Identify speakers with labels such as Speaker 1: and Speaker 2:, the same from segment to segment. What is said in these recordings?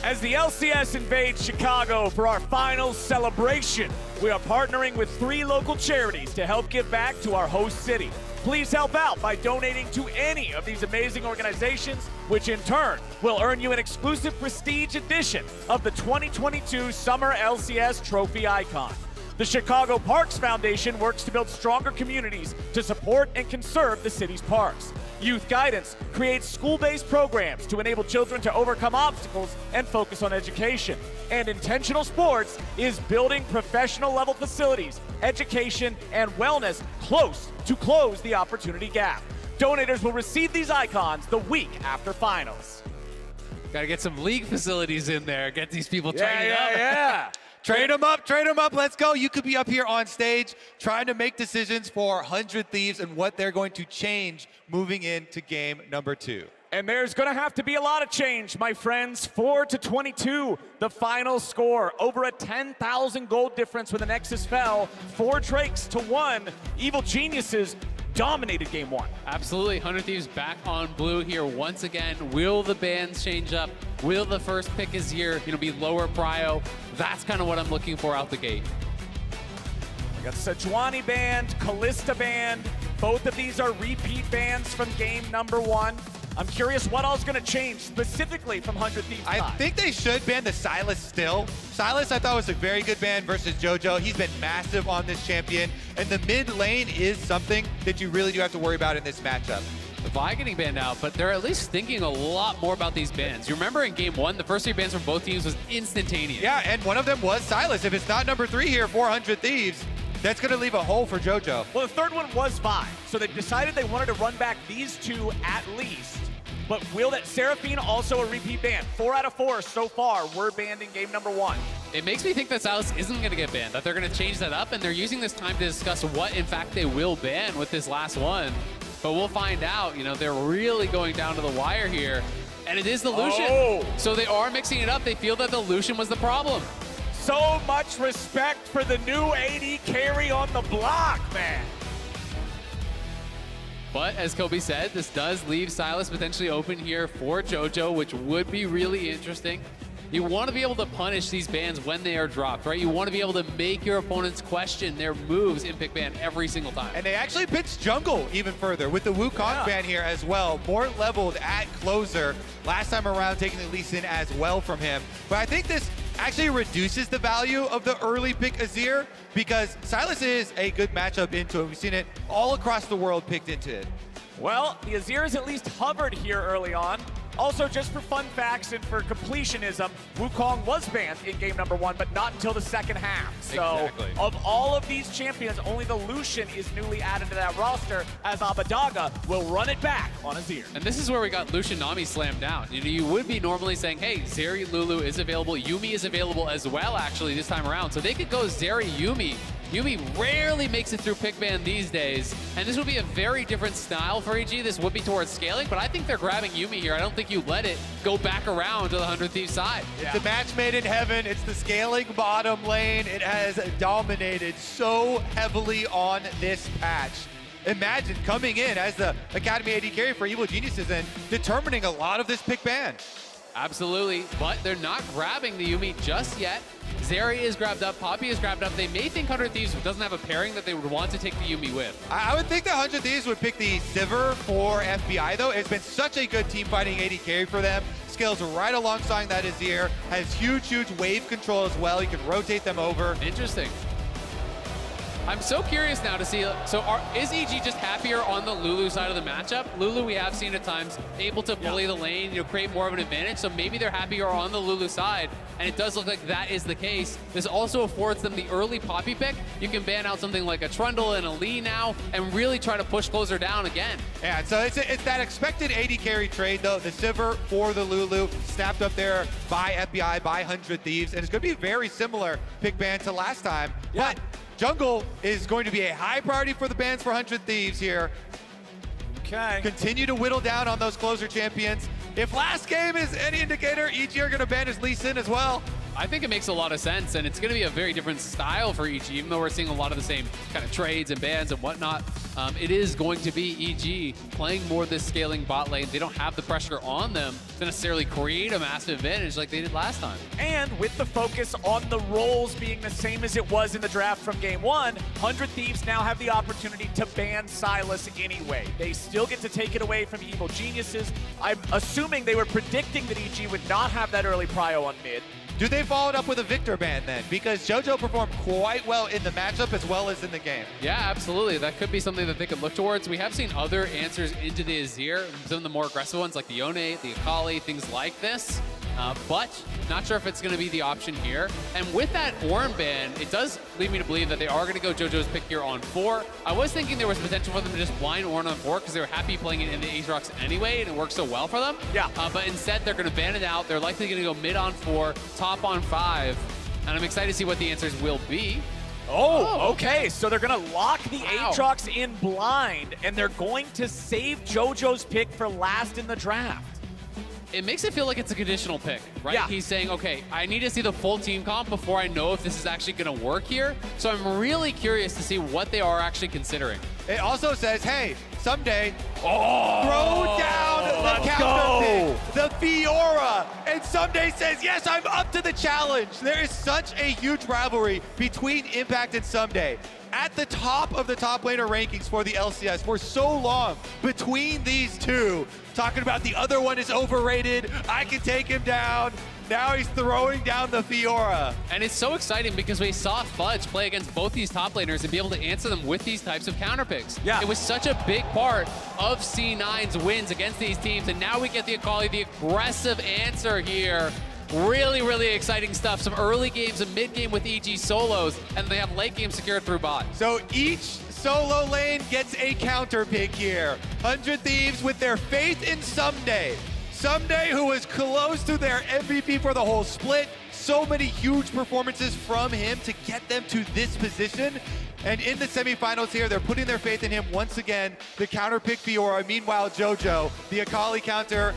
Speaker 1: As the LCS invades Chicago for our finals celebration, we are partnering with 3 local charities to help give back to our host city. Please help out by donating to any of these amazing organizations, which in turn will earn you an exclusive prestige edition of the 2022 Summer LCS Trophy Icon. The Chicago Parks Foundation works to build stronger communities to support and conserve the city's parks. Youth Guidance creates school-based programs to enable children to overcome obstacles and focus on education. And Intentional Sports is building professional-level facilities, education, and wellness to close the opportunity gap. Donators will receive these icons the week after finals.
Speaker 2: Got to get some league facilities in there, get these people trained up.
Speaker 1: Yeah.
Speaker 3: Trade them up, let's go. You could be up here on stage trying to make decisions for 100 Thieves and what they're going to change moving into game number 2.
Speaker 1: And there's going to have to be a lot of change, my friends. 4-22, the final score. Over a 10,000 gold difference when the Nexus fell. 4 Drakes to 1. Evil Geniuses dominated game 1.
Speaker 2: Absolutely, 100 Thieves back on blue here once again. Will the bans change up? Will the first pick Azir, be lower prio? That's kind of what I'm looking for out the gate.
Speaker 1: We got Sejuani banned, Kalista banned. Both of these are repeat bans from game number 1. I'm curious what else is going to change specifically from 100 Thieves.
Speaker 3: I think they should ban the Sylas still. Sylas I thought was a very good ban versus JoJo. He's been massive on this champion. And the mid lane is something that you really do have to worry about in this matchup.
Speaker 2: The Vi getting banned out, but they're at least thinking a lot more about these bans. You remember in game 1, the first 3 bans from both teams was instantaneous.
Speaker 3: Yeah, and one of them was Sylas. If it's not number 3 here, 400 Thieves, that's going to leave a hole for JoJo.
Speaker 1: Well, the third one was Vi, so they decided they wanted to run back these 2 at least. But will that Seraphine also a repeat ban? 4 out of 4 so far were banned in game number 1.
Speaker 2: It makes me think that Sylas isn't going to get banned, that they're going to change that up, and they're using this time to discuss what, in fact, they will ban with this last one. But we'll find out. They're really going down to the wire here, and it is the Lucian.
Speaker 1: Oh.
Speaker 2: So they are mixing it up. They feel that the Lucian was the problem.
Speaker 1: So much respect for the new AD carry on the block, man.
Speaker 2: But as Kobe said, this does leave Sylas potentially open here for JoJo, which would be really interesting. You want to be able to punish these bans when they are dropped, right? You want to be able to make your opponents question their moves in pick ban every single time.
Speaker 3: And they actually pitched jungle even further with the Wukong ban here as well. More leveled at closer. Last time around, taking the Lee Sin as well from him. But I think this actually reduces the value of the early pick Azir because Sylas is a good matchup into it. We've seen it all across the world picked into it.
Speaker 1: Well, the Azir is at least hovered here early on. Also, just for fun facts and for completionism, Wukong was banned in game number 1, but not until the second half. So, of all of these champions, only the Lucian is newly added to that roster, as Abbedagge will run it back on Azir.
Speaker 2: And this is where we got Lucian Nami slammed down. You would be normally saying, hey, Zeri, Lulu is available. Yuumi is available as well, actually, this time around. So they could go Zeri, Yuumi. Yuumi rarely makes it through pick ban these days, and this would be a very different style for EG. This would be towards scaling, but I think they're grabbing Yuumi here. I don't think you let it go back around to the 100 Thieves side.
Speaker 3: Yeah. It's a match made in heaven. It's the scaling bottom lane. It has dominated so heavily on this patch. Imagine coming in as the Academy AD carry for Evil Geniuses and determining a lot of this pick ban.
Speaker 2: Absolutely, but they're not grabbing the Yuumi just yet. Zeri is grabbed up, Poppy is grabbed up. They may think 100 Thieves doesn't have a pairing that they would want to take the Yuumi with.
Speaker 3: I would think that 100 Thieves would pick the Sivir for FBI, though. It's been such a good team fighting AD carry for them. Scales right alongside that Azir. Has huge wave control as well. You can rotate them over.
Speaker 2: Interesting. I'm so curious now to see, is EG just happier on the Lulu side of the matchup? Lulu, we have seen at times, able to bully the lane, create more of an advantage, so maybe they're happier on the Lulu side, and it does look like that is the case. This also affords them the early Poppy pick. You can ban out something like a Trundle and a Lee now, and really try to push closer down again.
Speaker 3: Yeah, so it's that expected AD carry trade, though. The Sivir for the Lulu, snapped up there by FBI, by 100 Thieves, and it's going to be very similar pick ban to last time, but jungle is going to be a high priority for the bans for 100 Thieves here.
Speaker 1: Okay.
Speaker 3: Continue to whittle down on those closer champions. If last game is any indicator, EG are going to ban his Lee Sin as well.
Speaker 2: I think it makes a lot of sense, and it's going to be a very different style for EG, even though we're seeing a lot of the same kind of trades and bans and whatnot. It is going to be EG playing more this scaling bot lane. They don't have the pressure on them to necessarily create a massive advantage like they did last time.
Speaker 1: And with the focus on the roles being the same as it was in the draft from game 1, 100 Thieves now have the opportunity to ban Sylas anyway. They still get to take it away from Evil Geniuses. I'm assuming they were predicting that EG would not have that early prio on mid.
Speaker 3: Do they follow it up with a Victor ban then? Because JoJo performed quite well in the matchup as well as in the game.
Speaker 2: Yeah, absolutely. That could be something that they could look towards. We have seen other answers into the Azir, some of the more aggressive ones like the Yone, the Akali, things like this. But not sure if it's going to be the option here. And with that Ornn ban, it does lead me to believe that they are going to go JoJo's pick here on 4. I was thinking there was potential for them to just blind Ornn on 4 because they were happy playing it in the Aatrox anyway, and it worked so well for them.
Speaker 1: Yeah.
Speaker 2: But instead, they're going to ban it out. They're likely going to go mid on 4, top on 5. And I'm excited to see what the answers will be.
Speaker 1: Oh, okay. So they're going to lock the Aatrox in blind, and they're going to save JoJo's pick for last in the draft.
Speaker 2: It makes it feel like it's a conditional pick, right?
Speaker 1: Yeah.
Speaker 2: He's saying, okay, I need to see the full team comp before I know if this is actually going to work here. So I'm really curious to see what they are actually considering.
Speaker 3: It also says, hey, Ssumday, throw down the counter pick, the Fiora. And Ssumday says, yes, I'm up to the challenge. There is such a huge rivalry between Impact and Ssumday. At the top of the top laner rankings for the LCS for so long between these two, talking about the other one is overrated, I can take him down. Now he's throwing down the Fiora.
Speaker 2: And it's so exciting because we saw Fudge play against both these top laners and be able to answer them with these types of counter picks.
Speaker 1: Yeah.
Speaker 2: It was such a big part of C9's wins against these teams, and now we get the Akali, the aggressive answer here. Really, really exciting stuff. Some early games and mid game with EG solos, and they have late game secured through bot.
Speaker 3: So each solo lane gets a counter pick here. 100 Thieves with their faith in Ssumday. Ssumday, who was close to their MVP for the whole split. So many huge performances from him to get them to this position. And in the semifinals here, they're putting their faith in him once again. The counter pick Fiora. Meanwhile, JoJo, the Akali counter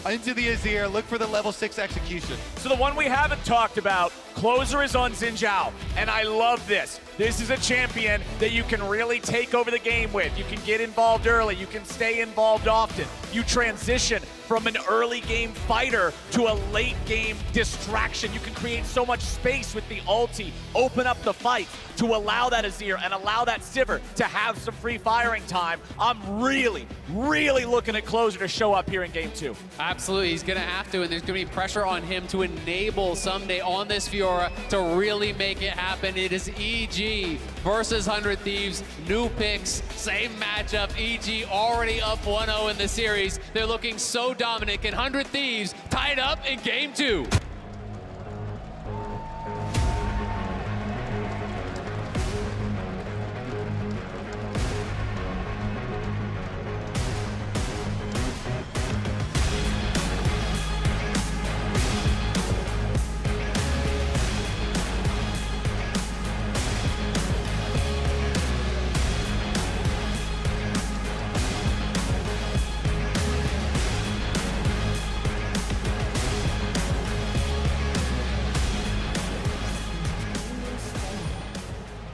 Speaker 3: into the Azir, look for the level 6 execution.
Speaker 1: So the one we haven't talked about, closer is on Zhao, and I love this. This is a champion that you can really take over the game with. You can get involved early, you can stay involved often. You transition from an early game fighter to a late game distraction. You can create so much space with the ulti, open up the fight to allow that Azir and allow that Sivir to have some free firing time. I'm really, really looking at closer to show up here in game 2.
Speaker 2: Absolutely, he's going to have to, and there's going to be pressure on him to enable Ssumday on this Fiora to really make it happen. It is EG versus 100 Thieves, new picks, same matchup. EG already up 1-0 in the series. They're looking so dominant. Can 100 Thieves tie it up in game 2?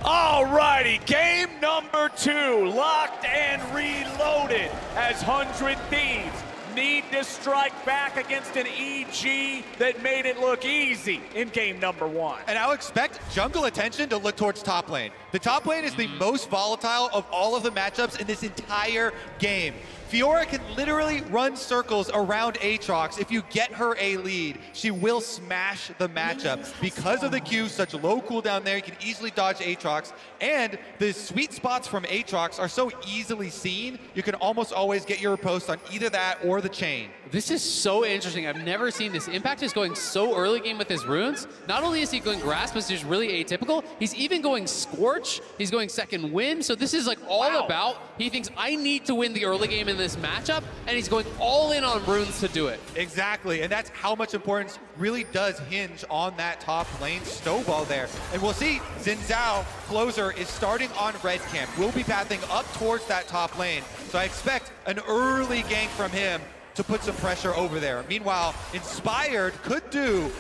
Speaker 1: Alrighty, game number 2, locked and reloaded as 100 Thieves need to strike back against an EG that made it look easy in game number 1.
Speaker 3: And I'll expect jungle attention to look towards top lane. The top lane is the most volatile of all of the matchups in this entire game. Fiora can literally run circles around Aatrox. If you get her a lead, she will smash the matchup. Because of the Q, such low cooldown there, you can easily dodge Aatrox. And the sweet spots from Aatrox are so easily seen, you can almost always get your riposte on either that or the chain.
Speaker 2: This is so interesting. I've never seen this. Impact is going so early game with his runes. Not only is he going Grasp, which is really atypical, he's even going Scorch. He's going Second Wind. So this is like all about, he thinks, I need to win the early game in this matchup, and he's going all in on runes to do it.
Speaker 3: Exactly, and that's how much importance really does hinge on that top lane snowball there. And we'll see Zhao, closer, is starting on red camp. We'll be pathing up towards that top lane. So I expect an early gank from him to put some pressure over there. Meanwhile, Inspired could do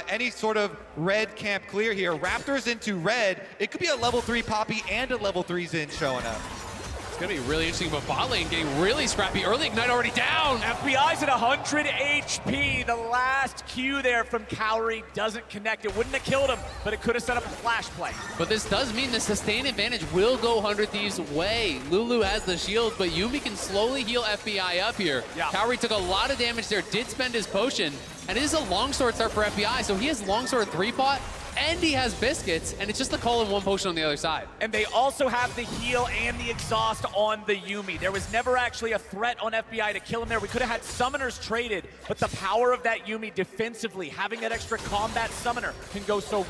Speaker 3: any sort of red camp clear here. Raptors into red. It could be a level 3 Poppy and a level 3 Xin showing up.
Speaker 2: It's going to be really interesting, but bot lane getting really scrappy early. Ignite already down.
Speaker 1: FBI's at 100 HP. The last Q there from Kaori doesn't connect. It wouldn't have killed him, but it could have set up a flash play.
Speaker 2: But this does mean the sustain advantage will go 100 Thieves' way. Lulu has the shield, but Yuumi can slowly heal FBI up here.
Speaker 1: Yeah.
Speaker 2: Kaori took a lot of damage there, did spend his potion, and it is a longsword start for FBI, so he has longsword 3-pot, and he has biscuits, and it's just the call in 1 potion on the other side.
Speaker 1: And they also have the heal and the exhaust on the Yuumi. There was never actually a threat on FBI to kill him there. We could have had summoners traded, but the power of that Yuumi defensively, having that extra combat summoner can go so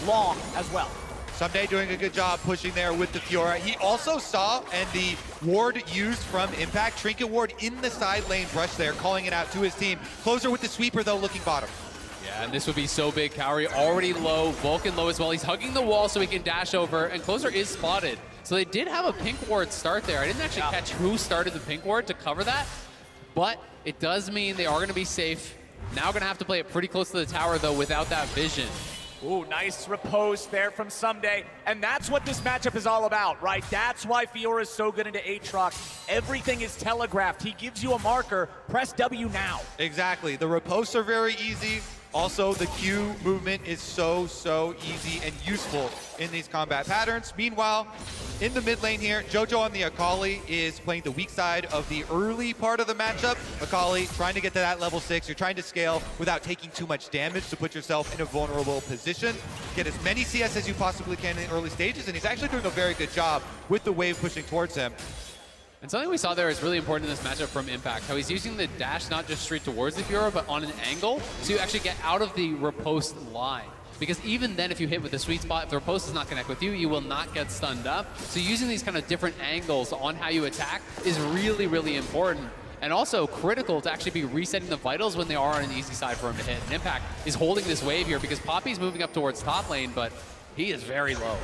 Speaker 1: long as well.
Speaker 3: Ssumday doing a good job pushing there with the Fiora. He also saw, and the ward used from Impact, Trinket ward in the side lane brush there, calling it out to his team. Closer with the sweeper though, looking bottom.
Speaker 2: Yeah, and this would be so big. Kaori already low, Vulcan low as well. He's hugging the wall so he can dash over, and Closer is spotted. So they did have a pink ward start there. I didn't actually catch who started the pink ward to cover that, but it does mean they are going to be safe. Now going to have to play it pretty close to the tower though without that vision.
Speaker 1: Ooh, nice repose there from Ssumday. And that's what this matchup is all about, right? That's why Fiora is so good into Aatrox. Everything is telegraphed. He gives you a marker. Press W now.
Speaker 3: Exactly. The riposts are very easy. Also, the Q movement is so easy and useful in these combat patterns. Meanwhile, in the mid lane here, Jojo on the Akali is playing the weak side of the early part of the matchup. Akali trying to get to that level 6. You're trying to scale without taking too much damage to put yourself in a vulnerable position. Get as many CS as you possibly can in the early stages, and he's actually doing a very good job with the wave pushing towards him.
Speaker 2: And something we saw there is really important in this matchup from Impact, how he's using the dash not just straight towards the Fiora, but on an angle to actually get out of the riposte line. Because even then, if you hit with the sweet spot, if the riposte does not connect with you, you will not get stunned up. So using these kind of different angles on how you attack is really important. And also critical to actually be resetting the vitals when they are on an easy side for him to hit. And Impact is holding this wave here because Poppy's moving up towards top lane, but he is very low.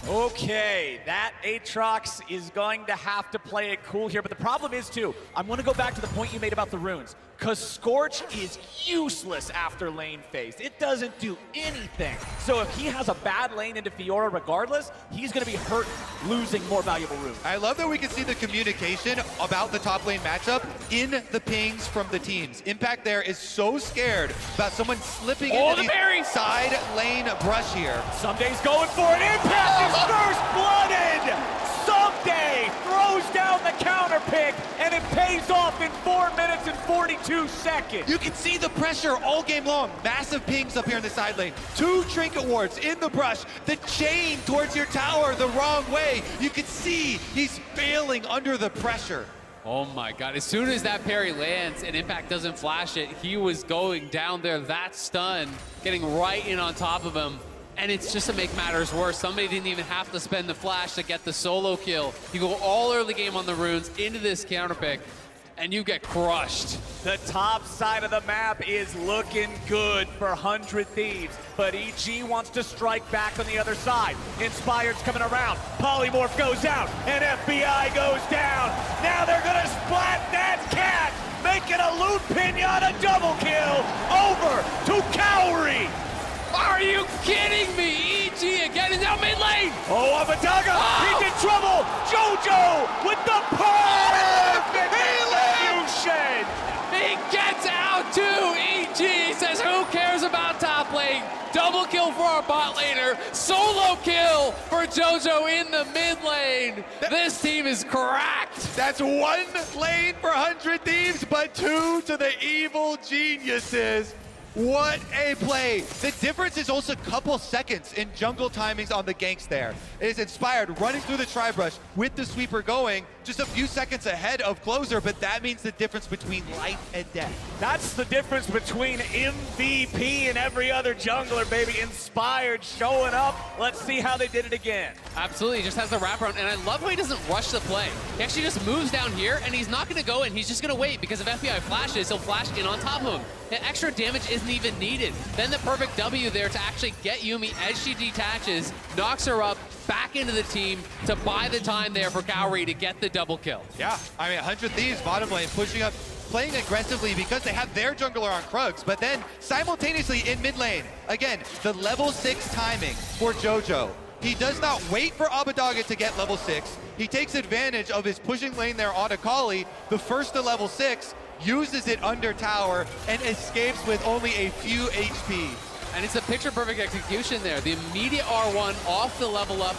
Speaker 1: Okay, that Aatrox is going to have to play it cool here, but the problem is too, I'm going to go back to the point you made about the runes, because Scorch is useless after lane phase. It doesn't do anything. So if he has a bad lane into Fiora regardless, he's going to be hurt losing more valuable runes.
Speaker 3: I love that we can see the communication about the top lane matchup in the pings from the teams. Impact there is so scared about someone slipping into the side lane brush here.
Speaker 1: Ssumday's going for it. Impact is first blooded. Ssumday throws down the counter pick, and it pays off in 4 minutes and 42 seconds.
Speaker 3: You can see the pressure all game long. Massive pings up here in the side lane. 2 trinket wards in the brush. The chain towards your tower the wrong way. You can see he's failing under the pressure.
Speaker 2: Oh my god, as soon as that parry lands and Impact doesn't flash it, he was going down there that stun, getting right in on top of him. And it's just to make matters worse. Somebody didn't even have to spend the flash to get the solo kill. You go all early game on the runes into this counter pick, and you get crushed.
Speaker 1: The top side of the map is looking good for 100 Thieves, but EG wants to strike back on the other side. Inspired's coming around, Polymorph goes out, and FBI goes down. Now they're gonna splat that cat, making a loot pinata double kill over to Kaori.
Speaker 2: Are you kidding me? EG again is now mid lane.
Speaker 1: Oh, Abbedagge, he's in trouble. Jojo with the perfect execution.
Speaker 2: He gets out too. EG says, who cares about top lane? Double kill for our bot laner. Solo kill for Jojo in the mid lane. This team is cracked.
Speaker 3: That's 1 lane for 100 Thieves, but 2 to the evil geniuses. What a play. The difference is also a couple seconds in jungle timings on the ganks there. It is Inspired running through the tri-brush with the sweeper going just a few seconds ahead of Closer, but that means the difference between life and death.
Speaker 1: That's the difference between MVP and every other jungler, baby. Inspired showing up. Let's see how they did it again.
Speaker 2: Absolutely, he just has the wraparound, and I love how he doesn't rush the play. He actually just moves down here, and he's not gonna go in. He's just gonna wait, because if FBI flashes, he'll flash in on top of him. And extra damage isn't even needed. Then the perfect W there to actually get Yuumi as she detaches, knocks her up, back into the team to buy the time there for Kaori to get the double kill.
Speaker 3: Yeah, I mean, 100 Thieves bottom lane pushing up, playing aggressively because they have their jungler on Krugs, but then simultaneously in mid lane, again, the level 6 timing for Jojo. He does not wait for Abbedagge to get level 6. He takes advantage of his pushing lane there on Akali, the first to level 6, uses it under tower, and escapes with only a few HP.
Speaker 2: And it's a picture-perfect execution there. The immediate R1 off the level up,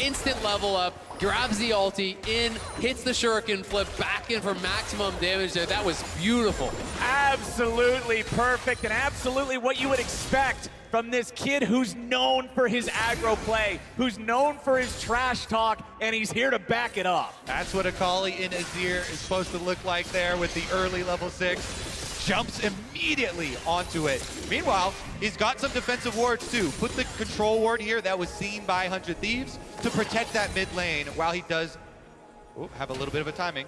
Speaker 2: instant level up, grabs the ulti, in, hits the shuriken flip, back in for maximum damage there. That was beautiful.
Speaker 1: Absolutely perfect, and absolutely what you would expect from this kid who's known for his aggro play, who's known for his trash talk, and he's here to back it up.
Speaker 3: That's what Akali in Azir is supposed to look like there with the early level 6. Jumps immediately onto it. Meanwhile, he's got some defensive wards too. Put the control ward here that was seen by 100 Thieves to protect that mid lane while he does have a little bit of a timing.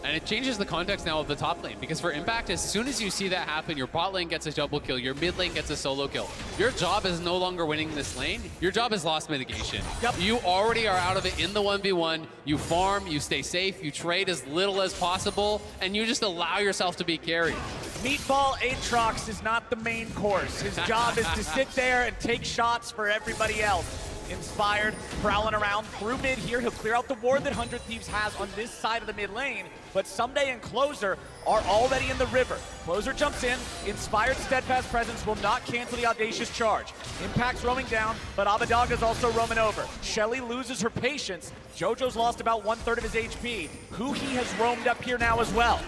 Speaker 2: And it changes the context now of the top lane, because for Impact, as soon as you see that happen, your bot lane gets a double kill, your mid lane gets a solo kill. Your job is no longer winning this lane, your job is loss mitigation.
Speaker 1: Yep.
Speaker 2: You already are out of it in the 1v1, you farm, you stay safe, you trade as little as possible, and you just allow yourself to be carried.
Speaker 1: Meatball Aatrox is not the main course. His job is to sit there and take shots for everybody else. Inspired, prowling around through mid here. He'll clear out the ward that 100 Thieves has on this side of the mid lane, but Ssumday and Closer are already in the river. Closer jumps in. Inspired Steadfast Presence will not cancel the Audacious Charge. Impact's roaming down, but Abbedagge is also roaming over. Shelly loses her patience. Jojo's lost about 1/3 of his HP. Huhi has roamed up here now as well.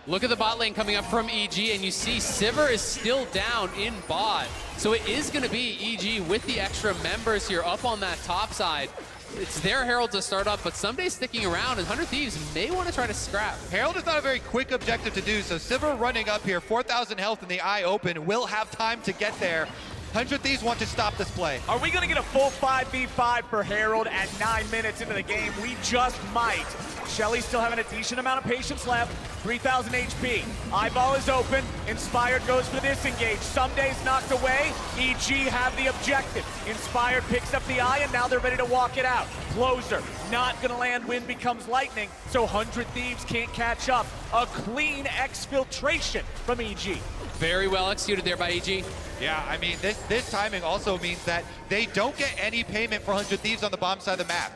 Speaker 2: Look at the bot lane coming up from EG, and you see Sivir is still down in bot. So it is going to be EG with the extra members here up on that top side. It's their Herald to start up, but Ssumday's sticking around, and 100 Thieves may want to try to scrap.
Speaker 3: Herald is not a very quick objective to do, so Sivir running up here, 4,000 health in the eye open, will have time to get there. 100 Thieves want to stop this play.
Speaker 1: Are we going to get a full 5v5 for Herald at 9 minutes into the game? We just might. Shelly's still having a decent amount of patience left. 3,000 HP. Eyeball is open. Inspired goes for this engage. Ssumday's knocked away. EG have the objective. Inspired picks up the eye, and now they're ready to walk it out. Closer, not going to land. Wind becomes lightning, so 100 Thieves can't catch up. A clean exfiltration from EG.
Speaker 2: Very well executed there by EG.
Speaker 3: Yeah, I mean, this timing also means that they don't get any payment for 100 Thieves on the bottom side of the map.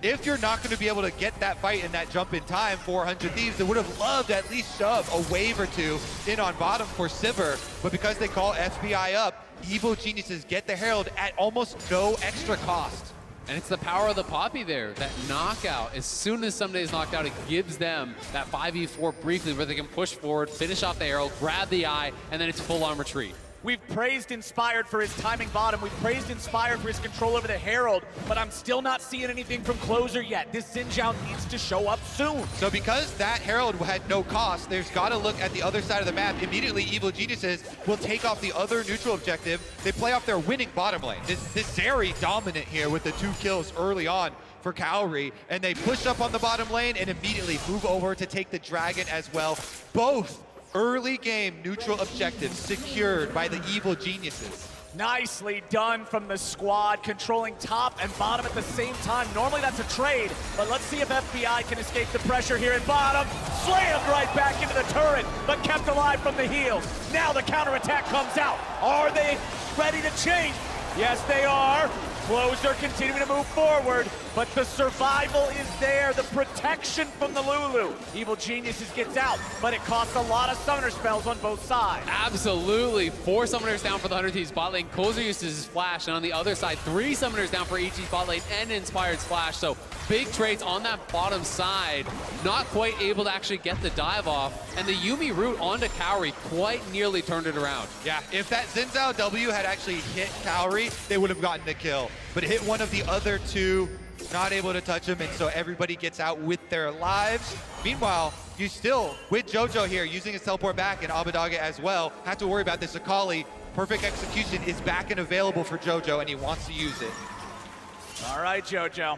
Speaker 3: If you're not going to be able to get that fight and that jump in time for 100 Thieves, they would have loved to at least shove a wave or two in on bottom for Sivir, but because they call FBI up, Evil Geniuses get the Herald at almost no extra cost.
Speaker 2: And it's the power of the Poppy there, that knockout. As soon as Ssumday is knocked out, it gives them that 5v4 briefly where they can push forward, finish off the Herald, grab the eye, and then it's full-on retreat.
Speaker 1: We've praised Inspired for his timing bottom. We've praised Inspired for his control over the Herald, but I'm still not seeing anything from Closer yet. This Xin Zhao needs to show up soon.
Speaker 3: So because that Herald had no cost, there's got to look at the other side of the map. Immediately, Evil Geniuses will take off the other neutral objective. They play off their winning bottom lane. This Zeri dominant here with the 2 kills early on for Kaori, and they push up on the bottom lane and immediately move over to take the dragon as well. Both early game neutral objectives secured by the Evil Geniuses.
Speaker 1: Nicely done from the squad, controlling top and bottom at the same time. Normally that's a trade, but let's see if FBI can escape the pressure here at bottom. Slammed right back into the turret, but kept alive from the heels. Now the counterattack comes out. Are they ready to change? Yes, they are. Closer continuing to move forward, but the survival is there. The protection from the Lulu. Evil Geniuses gets out, but it costs a lot of summoner spells on both sides.
Speaker 2: Absolutely. 4 summoners down for the 100 Thieves bot lane. Closer uses his flash, and on the other side, 3 summoners down for EG bot lane and Inspired's flash. So big trades on that bottom side. Not quite able to actually get the dive off, and the Yuumi route onto Kaori quite nearly turned it around.
Speaker 3: Yeah, if that Xin Zhao W had actually hit Kaori, they would have gotten the kill. But it hit one of the other 2, not able to touch him, and so everybody gets out with their lives. Meanwhile, you still, with Jojo here, using his teleport back, and Abbedagge as well, have to worry about this. Akali, perfect execution, is back and available for Jojo, and he wants to use it.
Speaker 1: All right, Jojo.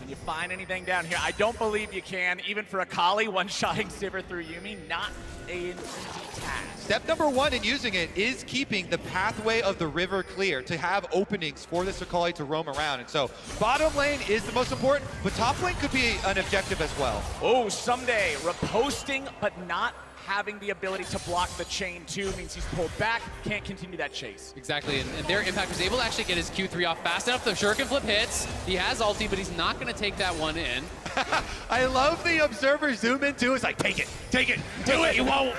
Speaker 1: Can you find anything down here? I don't believe you can, even for Akali one-shotting Sivir through Yuumi, not an easy task.
Speaker 3: Step number one in using it is keeping the pathway of the river clear to have openings for this Akali to roam around. And so bottom lane is the most important, but top lane could be an objective as well.
Speaker 1: Oh, Ssumday reposting, but not having the ability to block the chain too means he's pulled back, can't continue that chase.
Speaker 2: Exactly, and their impact was able to actually get his Q3 off fast enough. The shuriken flip hits. He has ulti, but he's not going to take that one in.
Speaker 3: I love the observer zoom in too. It's like, take it, do it, you won't.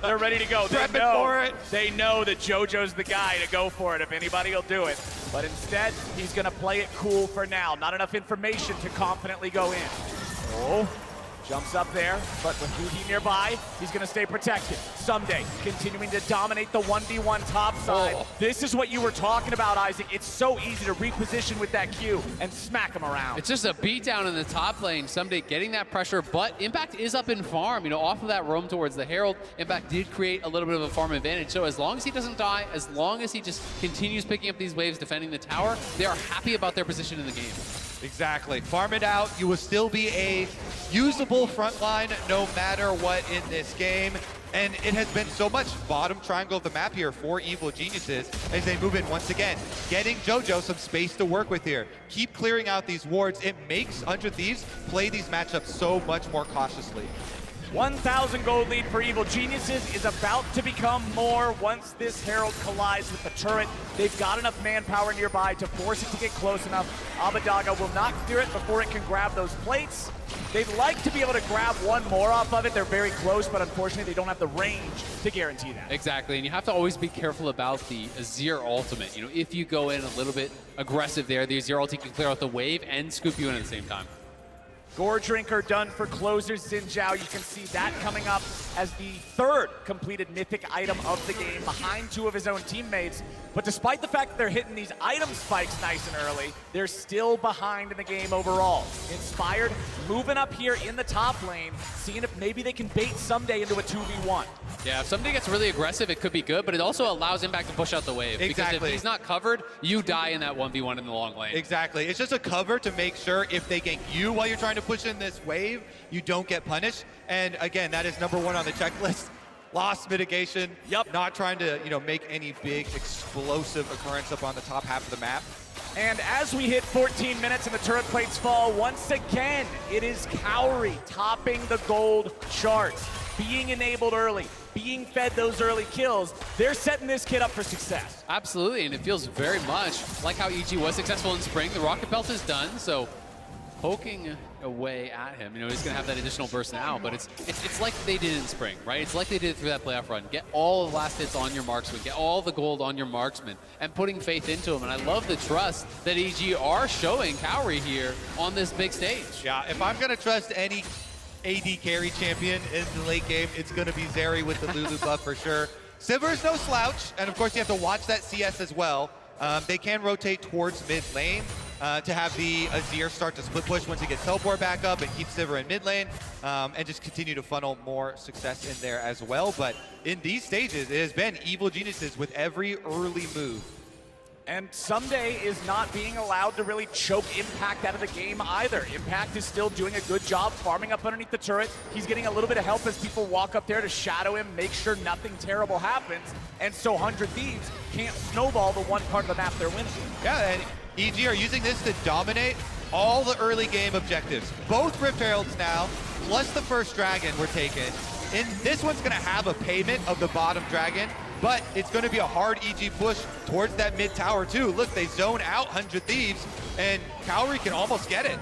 Speaker 1: They're ready to go. They know that JoJo's the guy to go for it if anybody will do it. But instead, he's going to play it cool for now. Not enough information to confidently go in. Oh. Jumps up there, but with huhi nearby, he's going to stay protected. Ssumday continuing to dominate the 1v1 top side. Oh. This is what you were talking about, Isaac. It's so easy to reposition with that Q and smack him around.
Speaker 2: It's just a beatdown in the top lane. Ssumday getting that pressure, but Impact is up in farm. You know, off of that roam towards the Herald, Impact did create a little bit of a farm advantage. So as long as he doesn't die, as long as he just continues picking up these waves, defending the tower, they are happy about their position in the game.
Speaker 3: Exactly. Farm it out. You will still be a usable front line no matter what in this game. And it has been so much bottom triangle of the map here for Evil Geniuses as they move in once again. Getting JoJo some space to work with here. Keep clearing out these wards. It makes 100 Thieves play these matchups so much more cautiously.
Speaker 1: 1,000 gold lead for Evil Geniuses is about to become more once this Herald collides with the turret. They've got enough manpower nearby to force it to get close enough. Abbedagge will not clear it before it can grab those plates. They'd like to be able to grab one more off of it. They're very close, but unfortunately they don't have the range to guarantee that.
Speaker 2: Exactly, and you have to always be careful about the Azir ultimate. You know, if you go in a little bit aggressive there, the Azir ulti can clear out the wave and scoop you in at the same time.
Speaker 1: Gore Drinker done for closers. Zhao, you can see that coming up as the third completed mythic item of the game behind two of his own teammates. But despite the fact that they're hitting these item spikes nice and early, they're still behind in the game overall. Inspired, moving up here in the top lane, seeing if maybe they can bait Ssumday into a 2v1.
Speaker 2: Yeah, if Ssumday gets really aggressive, it could be good, but it also allows Impact to push out the wave.
Speaker 3: Exactly.
Speaker 2: Because if he's not covered, you die in that 1v1 in the long lane.
Speaker 3: Exactly. It's just a cover to make sure if they gank you while you're trying to push in this wave, you don't get punished. And again, that is #1 on the checklist. Loss mitigation.
Speaker 1: Yep.
Speaker 3: Not trying to, make any big explosive occurrence up on the top half of the map.
Speaker 1: And as we hit 14 minutes and the turret plates fall, once again, it is Kaori topping the gold charts, being enabled early, being fed those early kills. They're setting this kid up for success.
Speaker 2: Absolutely, and it feels very much like how EG was successful in spring. The rocket belt is done, so poking away at him. He's going to have that additional burst now, but it's like they did in spring, right? It's like they did through that playoff run. Get all the last hits on your marksman, get all the gold on your marksman, and putting faith into him. And I love the trust that EG are showing Kaori here on this big stage.
Speaker 3: Yeah, if I'm going to trust any AD carry champion in the late game, it's going to be Zeri with the Lulu buff for sure. Sivir's no slouch, and of course you have to watch that CS as well. They can rotate towards mid lane to have the Azir start to split push once he gets teleport back up and keep Sivir in mid lane, and just continue to funnel more success in there as well. But in these stages, it has been Evil Geniuses with every early move.
Speaker 1: And Ssumday is not being allowed to really choke Impact out of the game either. Impact is still doing a good job farming up underneath the turret. He's getting a little bit of help as people walk up there to shadow him, make sure nothing terrible happens. And so 100 Thieves can't snowball the one part of the map they're winning.
Speaker 3: Yeah, and EG are using this to dominate all the early game objectives. Both Rift Heralds now, plus the first dragon were taken. And this one's gonna have a payment of the bottom dragon, but it's going to be a hard EG push towards that mid tower too. Look, they zone out 100 Thieves, and Kaori can almost get it.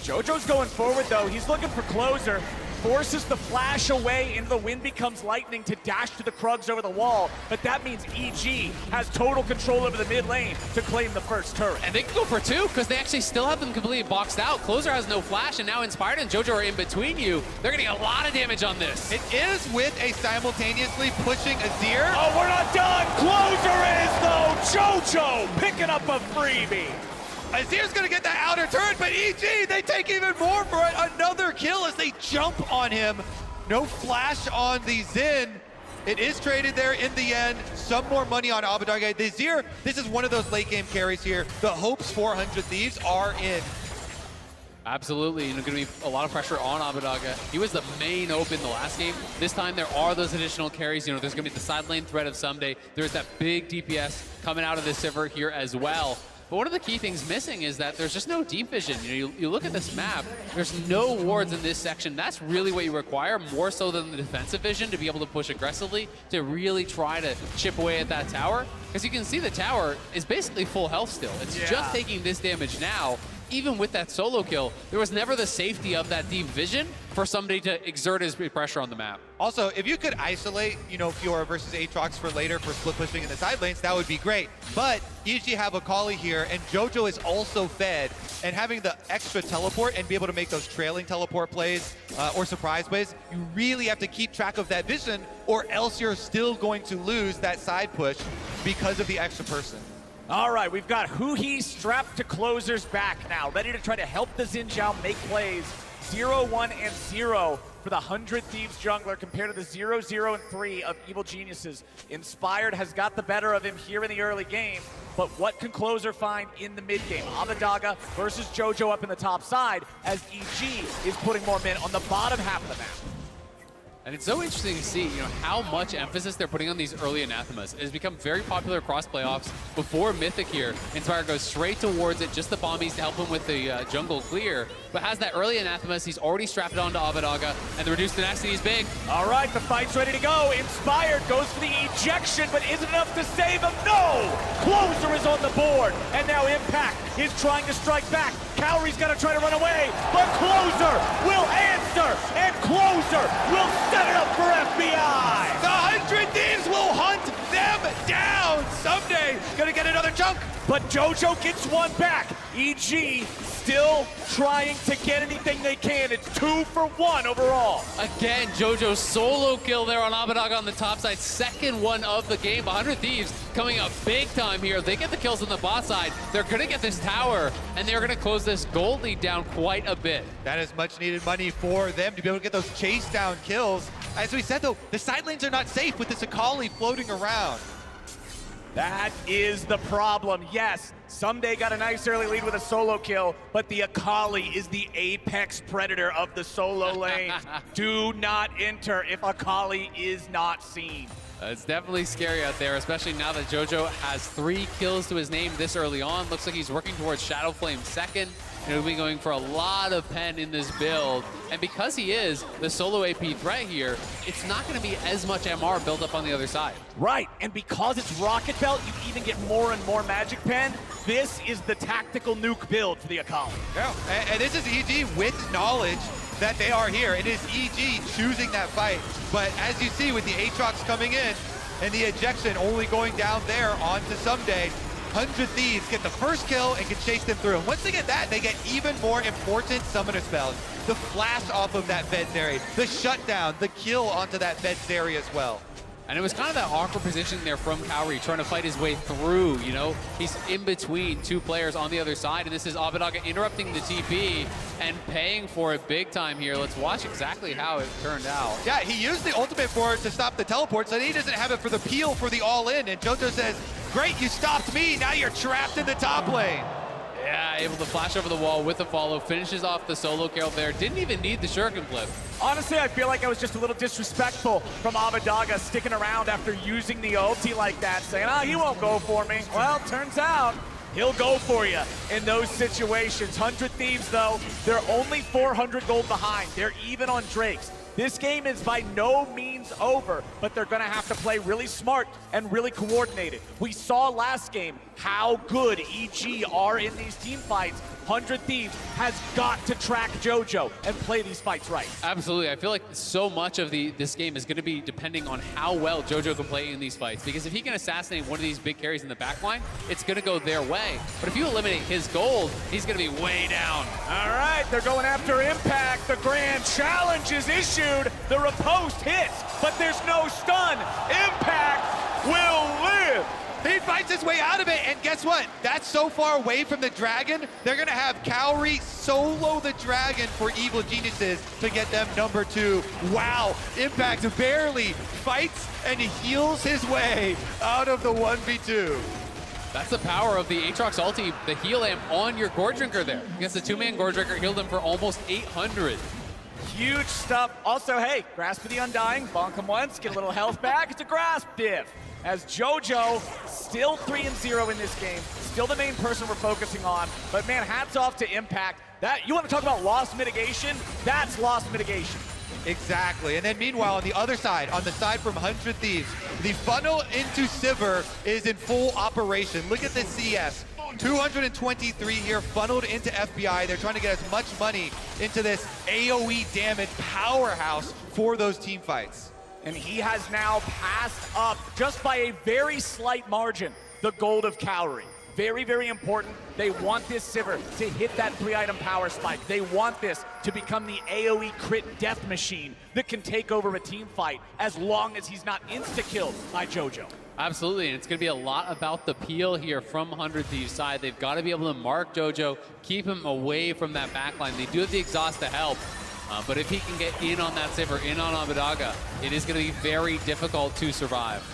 Speaker 1: JoJo's going forward though. He's looking for closer. Forces the flash away into the wind becomes lightning to dash to the Krugs over the wall, but that means EG has total control over the mid lane to claim the first turret.
Speaker 2: And they can go for two because they actually still have them completely boxed out. Closer has no flash, and now Inspired and JoJo are in between you. They're getting a lot of damage on this.
Speaker 3: It is with a simultaneously pushing Azir.
Speaker 1: Oh, we're not done! Closer is though! JoJo picking up a freebie!
Speaker 3: Azir's gonna get that outer turret, but EG, they take even more for it. Another kill as they jump on him. No flash on the Xin. It is traded there in the end. Some more money on Abbedagge. The Azir, this is one of those late game carries here. The hopes for 100 Thieves are in.
Speaker 2: Absolutely, going to be a lot of pressure on Abbedagge. He was the main open the last game. This time there are those additional carries. There's going to be the side lane threat of Ssumday. There's that big DPS coming out of the Sivir here as well. But one of the key things missing is that there's just no deep vision. You look at this map, there's no wards in this section. That's really what you require, more so than the defensive vision, to be able to push aggressively, to really try to chip away at that tower. Because you can see the tower is basically full health still. It's just taking this damage now. Even with that solo kill, there was never the safety of that deep vision for somebody to exert his pressure on the map.
Speaker 3: Also, if you could isolate, Fiora versus Aatrox for later for split pushing in the side lanes, that would be great. But EG have Akali here, and Jojo is also fed, and having the extra teleport and be able to make those trailing teleport plays or surprise plays, you really have to keep track of that vision, or else you're still going to lose that side push because of the extra person.
Speaker 1: All right, we've got huhi strapped to closer's back now, ready to try to help the Xin Zhao make plays. 0-1 and 0 for the 100 Thieves jungler compared to the 0-0 and 3 of Evil Geniuses. Inspired has got the better of him here in the early game, but what can closer find in the mid game? Abbedagge versus Jojo up in the top side, as EG is putting more men on the bottom half of the map.
Speaker 2: And it's so interesting to see, how much emphasis they're putting on these early anathemas. It has become very popular across playoffs. Before Mythic here, Inspire goes straight towards it, just the bombies to help him with the jungle clear. But has that early anathemas, he's already strapped it onto Abbedagge, and the reduced tenacity is big.
Speaker 1: All right, the fight's ready to go. Inspired goes for the ejection, but isn't enough to save him. No! Closer is on the board, and now Impact is trying to strike back. Kaori's got to try to run away, but Closer will answer, and Closer will set it up for FBI.
Speaker 3: The 100 Thieves will hunt them down. Ssumday gonna get another chunk.
Speaker 1: But Jojo gets one back. EG still trying to get anything they can. It's 2 for 1 overall.
Speaker 2: Again, Jojo's solo kill there on Abbedagge on the top side. Second one of the game. 100 Thieves coming up big time here. They get the kills on the bot side. They're going to get this tower, and they're going to close this gold lead down quite a bit.
Speaker 3: That is much needed money for them to be able to get those chase down kills. As we said, though, the side lanes are not safe with this Akali floating around.
Speaker 1: That is the problem. Yes, Ssumday got a nice early lead with a solo kill, but the Akali is the apex predator of the solo lanes. Do not enter if Akali is not seen.
Speaker 2: It's definitely scary out there, especially now that Jojo has 3 kills to his name this early on. Looks like he's working towards Shadow Flame second. And he'll be going for a lot of pen in this build. And because he is the solo AP threat here, it's not going to be as much MR built up on the other side.
Speaker 1: Right, and because it's Rocket Belt, you even get more and more magic pen. This is the tactical nuke build for the Akali.
Speaker 3: Yeah, and this is EG with knowledge that they are here. It is EG choosing that fight. But as you see with the Aatrox coming in and the ejection only going down there onto Ssumday, 100 Thieves get the first kill and can chase them through. And once they get that, they get even more important summoner spells. The flash off of that Fed Zeri, the shutdown, the kill onto that Fed Zeri as well.
Speaker 2: And it was kind of that awkward position there from Kaori, trying to fight his way through, He's in between 2 players on the other side, and this is Abbedagge interrupting the TP and paying for it big time here. Let's watch exactly how it turned out.
Speaker 3: Yeah, he used the ultimate for it to stop the teleport, so he doesn't have it for the peel for the all-in, and Jojo says, great, you stopped me, now you're trapped in the top lane.
Speaker 2: Yeah, able to flash over the wall with a follow, finishes off the solo kill there. Didn't even need the shuriken flip.
Speaker 1: Honestly, I feel like I was just a little disrespectful from Abbedagge sticking around after using the ulti like that, saying, he won't go for me. Well, turns out he'll go for you in those situations. 100 Thieves, though, they're only 400 gold behind. They're even on Drakes. This game is by no means over, but they're going to have to play really smart and really coordinated. We saw last game how good EG are in these team fights. 100 Thieves has got to track Jojo and play these fights right.
Speaker 2: Absolutely. I feel like so much of this game is going to be depending on how well Jojo can play in these fights. Because if he can assassinate one of these big carries in the backline, it's going to go their way. But if you eliminate his gold, he's going to be way down.
Speaker 1: All right, they're going after Impact. The grand challenge is issued. The riposte hits, but there's no stun. Impact will live.
Speaker 3: He fights his way out of it, and guess what? That's so far away from the dragon, they're gonna have Kaori solo the dragon for Evil Geniuses to get them number 2. Wow, Impact barely fights and heals his way out of the 1v2.
Speaker 2: That's the power of the Aatrox ulti, the heal amp on your Gore Drinker there. Against the two-man Gore Drinker, healed him for almost 800.
Speaker 1: Huge stuff. Also, hey, Grasp of the Undying, bonk him once, get a little health back. It's a Grasp div. As Jojo, still 3-0 in this game, still the main person we're focusing on. But man, hats off to Impact. That, you want to talk about loss mitigation? That's loss mitigation.
Speaker 3: Exactly. And then meanwhile, on the other side, on the side from 100 Thieves, the funnel into Sivir is in full operation. Look at this CS. 223 here funneled into FBI. They're trying to get as much money into this AoE damage powerhouse for those team fights.
Speaker 1: And he has now passed up, just by a very slight margin, the gold of Kaori. Very, very important. They want this Sivir to hit that 3-item power spike. They want this to become the AoE crit death machine that can take over a team fight as long as he's not insta-killed by Jojo.
Speaker 2: Absolutely, and it's going to be a lot about the peel here from 100 Thieves' side. They've got to be able to mark Jojo, keep him away from that backline. They do have the exhaust to help, but if he can get in on that Sivir, in on Abbedagge, it is going to be very difficult to survive.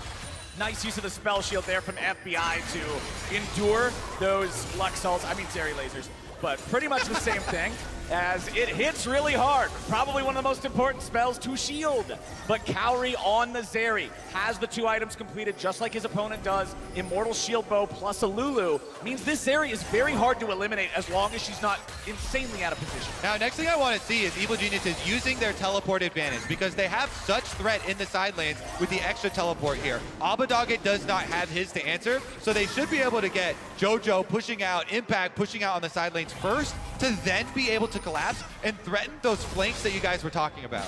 Speaker 1: Nice use of the spell shield there from FBI to endure those Lux ults, I mean Zeri lasers, but pretty much the same thing, as it hits really hard. Probably one of the most important spells to shield. But Kaori on the Zeri has the 2 items completed just like his opponent does. Immortal Shield Bow plus a Lulu means this Zeri is very hard to eliminate as long as she's not insanely out of position.
Speaker 3: Now, next thing I want to see is Evil Geniuses using their teleport advantage because they have such threat in the side lanes with the extra teleport here. Abbedagge does not have his to answer, so they should be able to get Jojo pushing out, Impact pushing out on the side lanes first to then be able to collapse and threaten those flanks that you guys were talking about.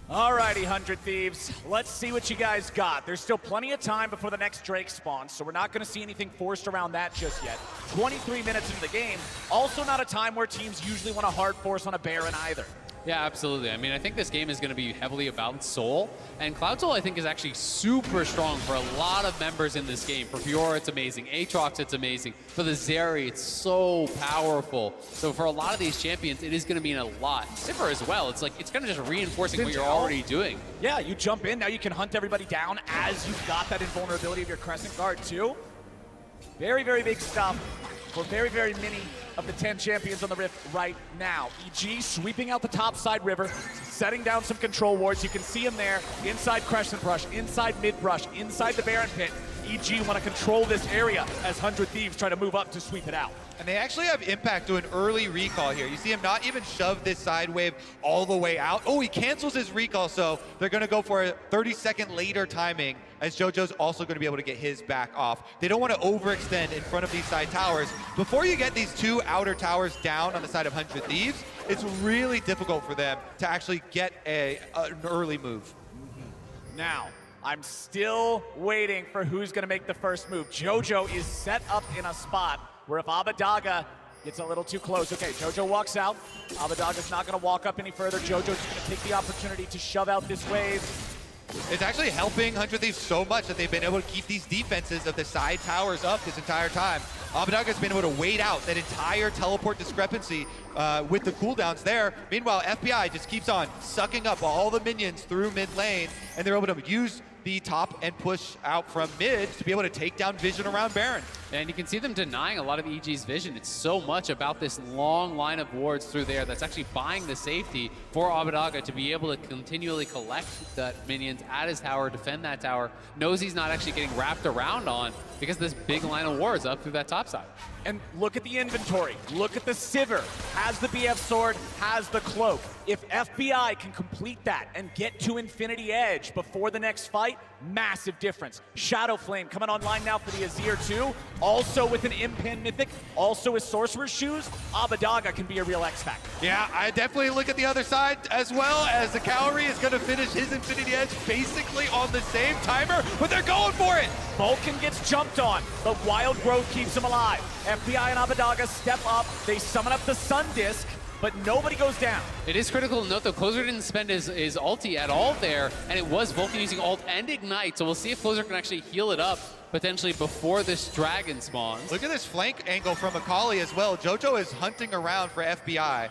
Speaker 1: Alrighty, 100 Thieves, let's see what you guys got. There's still plenty of time before the next Drake spawns, so we're not going to see anything forced around that just yet. 23 minutes into the game, also not a time where teams usually want to hard force on a Baron either.
Speaker 2: Yeah, absolutely. I mean, I think this game is going to be heavily about Soul, and Cloud Soul I think is actually super strong for a lot of members in this game. For Fiora, it's amazing. Aatrox, it's amazing. For the Zeri, it's so powerful. So for a lot of these champions, it is going to mean a lot. Sivir as well. It's like, it's kind of just reinforcing what you're already doing.
Speaker 1: Yeah, you jump in, now you can hunt everybody down as you've got that invulnerability of your Crescent Guard too. Very, very big stuff for very, very many of the 10 champions on the Rift right now. EG sweeping out the top side river, setting down some control wards. You can see him there, inside Crescent Brush, inside Mid Brush, inside the Baron Pit. EG want to control this area as 100 Thieves try to move up to sweep it out.
Speaker 3: And they actually have Impact do an early recall here. You see him not even shove this side wave all the way out. Oh, he cancels his recall, so they're going to go for a 30-second later timing as Jojo's also going to be able to get his back off. They don't want to overextend in front of these side towers. Before you get these 2 outer towers down on the side of 100 Thieves, it's really difficult for them to actually get an early move.
Speaker 1: Now, I'm still waiting for who's going to make the first move. Jojo is set up in a spot where if Abbedagge gets a little too close, okay, Jojo walks out. Abbedagge's not going to walk up any further. Jojo's going to take the opportunity to shove out this wave.
Speaker 3: It's actually helping 100 Thieves so much that they've been able to keep these defenses of the side towers up this entire time. Abbedagge's been able to wait out that entire teleport discrepancy with the cooldowns there. Meanwhile, FBI just keeps on sucking up all the minions through mid lane, and they're able to use the top and push out from mid to be able to take down vision around Baron.
Speaker 2: And you can see them denying a lot of EG's vision. It's so much about this long line of wards through there that's actually buying the safety for Abbedagge to be able to continually collect the minions at his tower, defend that tower, knows he's not actually getting wrapped around on because this big line of wards up through that top side.
Speaker 1: And look at the inventory. Look at the Sivir. Has the BF sword, has the cloak. If FBI can complete that and get to Infinity Edge before the next fight, massive difference. Shadow Flame coming online now for the Azir too. Also with an Impen Mythic, also with Sorcerer's Shoes, Abbedagge can be a real X Factor.
Speaker 3: Yeah, I definitely look at the other side as well, as the Kaori is going to finish his Infinity Edge basically on the same timer, but they're going for it.
Speaker 1: Vulcan gets jumped on, but Wild Growth keeps him alive. FBI and Abbedagge step up, they summon up the Sun Disc, but nobody goes down.
Speaker 2: It is critical to note, though, Closer didn't spend his ulti at all there, and it was Vulcan using ult and Ignite, so we'll see if Closer can actually heal it up potentially before this dragon spawns.
Speaker 3: Look at this flank angle from Akali as well. Jojo is hunting around for FBI.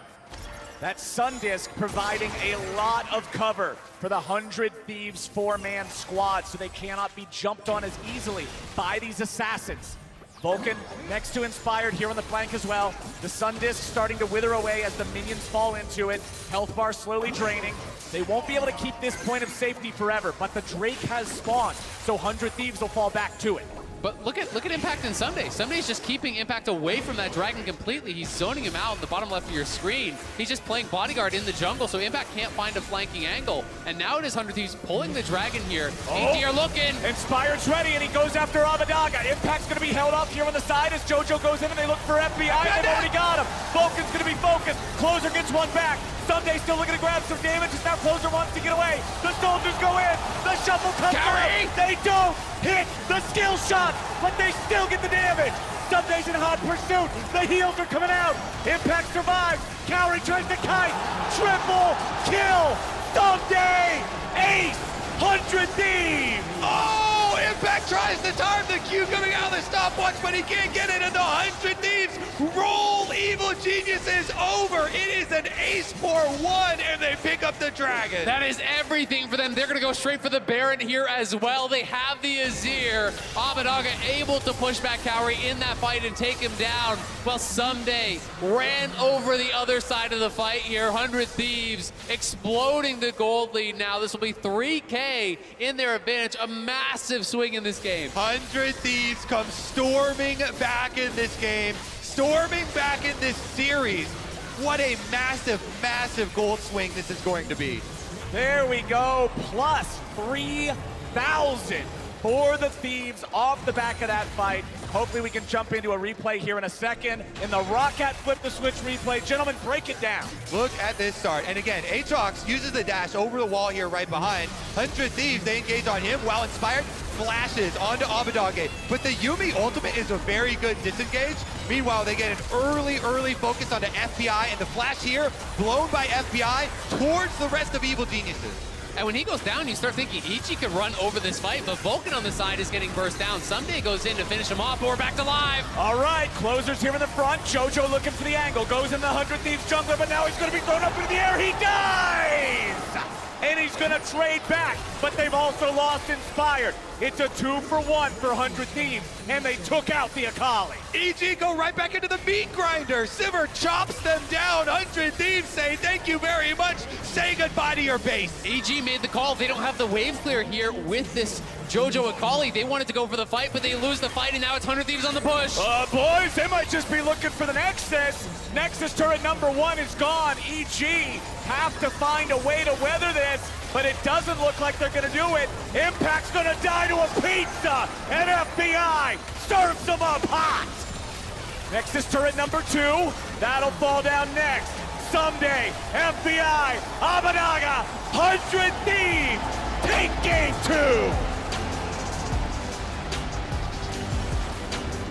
Speaker 1: That Sundisk providing a lot of cover for the 100 Thieves 4-man squad, so they cannot be jumped on as easily by these assassins. Vulcan next to Inspired here on the flank as well. The Sundisk starting to wither away as the minions fall into it. Health bar slowly draining. They won't be able to keep this point of safety forever, but the Drake has spawned, so 100 Thieves will fall back to it.
Speaker 2: But look at Impact and Ssumday. Ssumday's just keeping Impact away from that dragon completely. He's zoning him out in the bottom left of your screen. He's just playing bodyguard in the jungle, so Impact can't find a flanking angle. And now it is 100 Thieves pulling the dragon here. AD are looking.
Speaker 1: Inspired's ready, and he goes after Abbedagge. Impact's going to be held up here on the side as Jojo goes in, and they look for FBI. They've already got him. Vulcan's going to be focused. Closer gets one back. Ssumday still looking to grab some damage, as now Closer wants to get away. The soldiers go in. The shuffle comes
Speaker 2: Kaori!
Speaker 1: through. They don't hit the skill shot, but they still get the damage. Ssumday's in hot pursuit. The heals are coming out. Impact survives. Kaori tries to kite. Triple kill. Ssumday. Ace. 100 Thieves.
Speaker 3: Oh, Impact tries to time the Q coming out of the stopwatch, but he can't get it, and the 100 Thieves roll Evil Geniuses over. It is an ace for one, and they pick up the dragon.
Speaker 2: That is everything for them. They're going to go straight for the Baron here as well. They have the Azir. Abbedagge able to push back Kaori in that fight and take him down. Well, Ssumday ran over the other side of the fight here. 100 Thieves exploding the gold lead now. This will be 3K in their advantage. A massive swing in this game.
Speaker 3: 100 Thieves come storming back in this game, storming back in this series. What a massive, massive gold swing this is going to be.
Speaker 1: There we go, plus 3,000 for the Thieves off the back of that fight. Hopefully we can jump into a replay here in a second. In the Rocket Flip the Switch replay, gentlemen, break it down.
Speaker 3: Look at this start. And again, Aatrox uses the dash over the wall here right behind. 100 Thieves, they engage on him while Inspired flashes onto Abbedagge. But the Yuumi ultimate is a very good disengage. Meanwhile, they get an early focus onto FBI, and the flash here blown by FBI towards the rest of Evil Geniuses.
Speaker 2: And when he goes down, you start thinking Ichi could run over this fight, but Vulcan on the side is getting burst down. Ssumday goes in to finish him off, but we're back to live.
Speaker 1: All right, Closer's here in the front. Jojo looking for the angle. Goes in the 100 Thieves jungler, but now he's going to be thrown up into the air. He dies! And he's going to trade back, but they've also lost Inspired. It's a 2-for-1 for 100 Thieves, and they took out the Akali.
Speaker 3: EG go right back into the meat grinder. Sivir chops them down. 100 Thieves say thank you very much. Say goodbye to your base.
Speaker 2: EG made the call. They don't have the wave clear here with this Jojo Akali. They wanted to go for the fight, but they lose the fight, and now it's 100 Thieves on the push.
Speaker 1: Boys, they might just be looking for the Nexus. Nexus turret number 1 is gone. EG have to find a way to weather this, but it doesn't look like they're going to do it. Impact's going to die to a pizza, and FBI serves them up hot. Nexus turret number 2, that'll fall down next. Ssumday, FBI, Abbedagge, 100 Thieves, take game 2.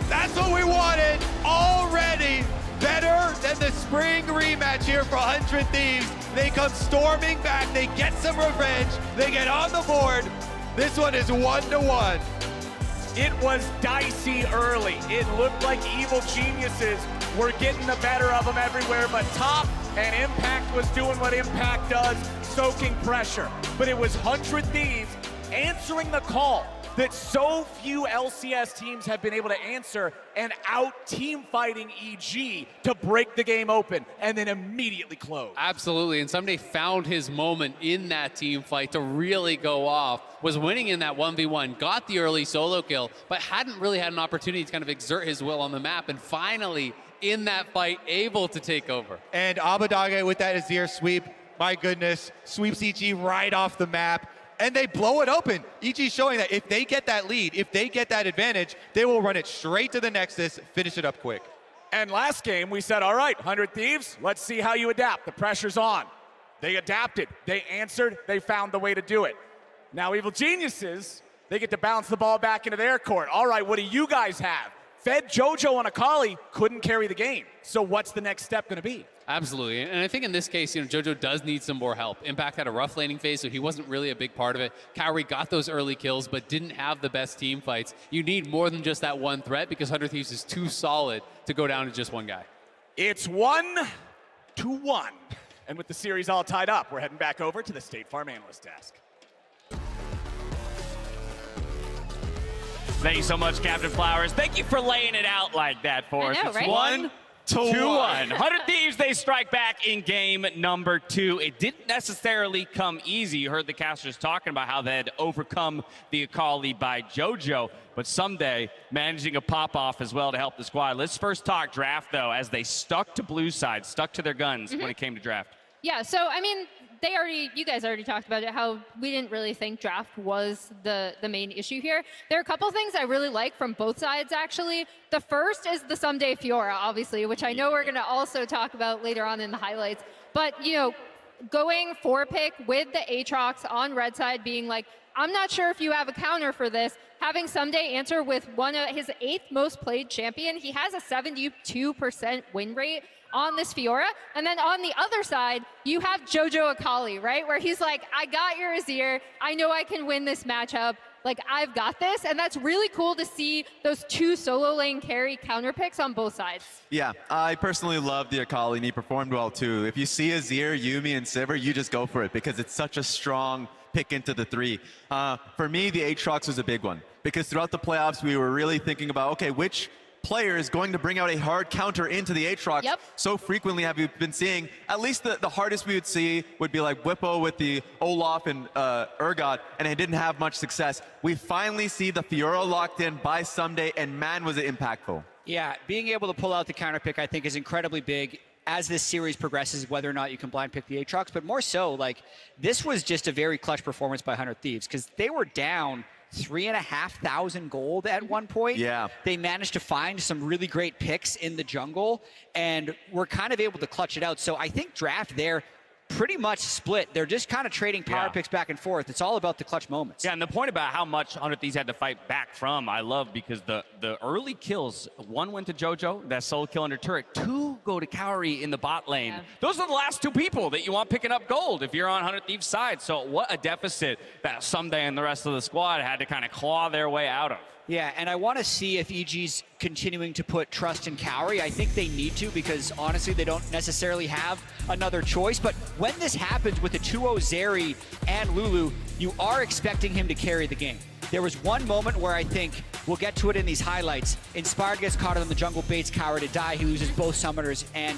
Speaker 1: That's what we wanted already. Better than the spring rematch here for 100 Thieves. They come storming back, they get some revenge, they get on the board. This one is 1-1. It was dicey early. It looked like Evil Geniuses were getting the better of them everywhere but top, and Impact was doing what Impact does, soaking pressure. But it was 100 Thieves answering the call that so few LCS teams have been able to answer, and out-team fighting EG to break the game open and then immediately close.
Speaker 2: Absolutely, and Ssumday found his moment in that team fight to really go off. Was winning in that 1v1, got the early solo kill, but hadn't really had an opportunity to kind of exert his will on the map, and finally, in that fight, able to take over.
Speaker 3: And Abbedagge with that Azir sweep, my goodness, sweeps EG right off the map. And they blow it open. EG showing that if they get that lead, if they get that advantage, they will run it straight to the Nexus, finish it up quick.
Speaker 1: And last game, we said, all right, 100 Thieves, let's see how you adapt. The pressure's on. They adapted, they answered, they found the way to do it. Now, Evil Geniuses, they get to bounce the ball back into their court. All right, what do you guys have? Fed Jojo on Akali, couldn't carry the game. So what's the next step gonna be?
Speaker 2: Absolutely, and I think in this case, Jojo does need some more help. Impact had a rough laning phase, so he wasn't really a big part of it. Kaori got those early kills, but didn't have the best team fights. You need more than just that one threat, because 100 Thieves is too solid to go down to just one guy.
Speaker 1: It's 1-1. And with the series all tied up, we're heading back over to the State Farm Analyst Desk.
Speaker 4: Thank you so much, Captain Flowers. Thank you for laying it out like that for us.
Speaker 5: I know,
Speaker 4: It's
Speaker 5: right?
Speaker 4: 1-1. 100 Thieves, they strike back in game number 2. It didn't necessarily come easy. You heard the casters talking about how they had overcome the Akali by JoJo, but Ssumday managing a pop-off as well to help the squad. Let's first talk draft, though, as they stuck to blue side, stuck to their guns when it came to draft.
Speaker 5: Yeah, so I mean, you guys already talked about it, how we didn't really think draft was the main issue here. There are a couple things I really like from both sides, actually. The first is the Ssumday Fiora, obviously, which I know we're going to also talk about later on in the highlights. But, you know, going 4-pick with the Aatrox on red side, being like, I'm not sure if you have a counter for this. Having Ssumday answer with one of his 8th most played champion, he has a 72% win rate on this Fiora. And then on the other side, you have JoJo Akali, right? Where he's like, I got your Azir. I know I can win this matchup. Like, I've got this. And that's really cool to see those 2 solo lane carry counter picks on both sides.
Speaker 6: Yeah, I personally love the Akali, and he performed well too. If you see Azir, Yuumi, and Sivir, you just go for it because it's such a strong pick into the 3. For me, the Aatrox was a big one because throughout the playoffs, we were really thinking about, okay, which player is going to bring out a hard counter into the Aatrox.
Speaker 5: Yep.
Speaker 6: So frequently have you been seeing, at least the hardest we would see would be like Whippo with the Olaf and Urgot, and it didn't have much success. We finally see the Fiora locked in by Ssumday, and man, was it impactful.
Speaker 7: Yeah, being able to pull out the counter pick, I think, is incredibly big as this series progresses, whether or not you can blind pick the Aatrox, but more so, like, this was just a very clutch performance by 100 Thieves, because they were down 3,500 gold at one point.
Speaker 6: Yeah.
Speaker 7: They managed to find some really great picks in the jungle, and were kind of able to clutch it out. So I think draft there pretty much split. They're just kind of trading power picks back and forth. It's all about the clutch moments.
Speaker 4: Yeah, and the point about how much 100 Thieves had to fight back from, I love, because the early kills, 1 went to JoJo, that solo kill under turret, 2 go to Kaori in the bot lane.
Speaker 5: Yeah.
Speaker 4: Those are the last 2 people that you want picking up gold if you're on 100 Thieves' side. So what a deficit that Ssumday and the rest of the squad had to kind of claw their way out of.
Speaker 7: Yeah, and I want to see if EG's continuing to put trust in Kaori. I think they need to, because honestly, they don't necessarily have another choice. But when this happens with the 2-0 Zeri and Lulu, you are expecting him to carry the game. There was one moment where I think, we'll get to it in these highlights, Inspired gets caught on the jungle, baits Kaori to die. He loses both summoners and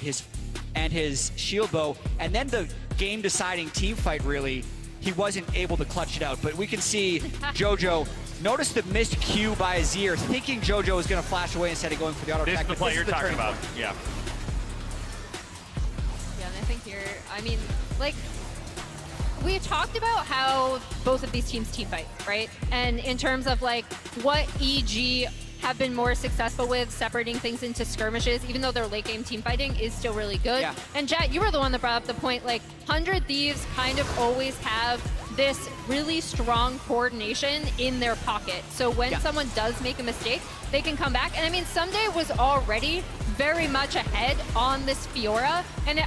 Speaker 7: his shield bow. And then the game-deciding team fight, really, he wasn't able to clutch it out. But we can see JoJo. Notice the missed Q by Azir, thinking JoJo was going to flash away instead of going for the auto
Speaker 4: This
Speaker 7: attack.
Speaker 4: is the play you're talking about. Yeah.
Speaker 5: Yeah, and I think here, I mean, like, we talked about how both of these teams team fight, right? And in terms of like what EG have been more successful with separating things into skirmishes, even though their late game team fighting is still really good.
Speaker 7: Yeah.
Speaker 5: And Jet, you were the one that brought up the point, like 100 Thieves kind of always have this really strong coordination in their pocket. So when someone does make a mistake, they can come back. And I mean, Ssumday was already very much ahead on this Fiora. And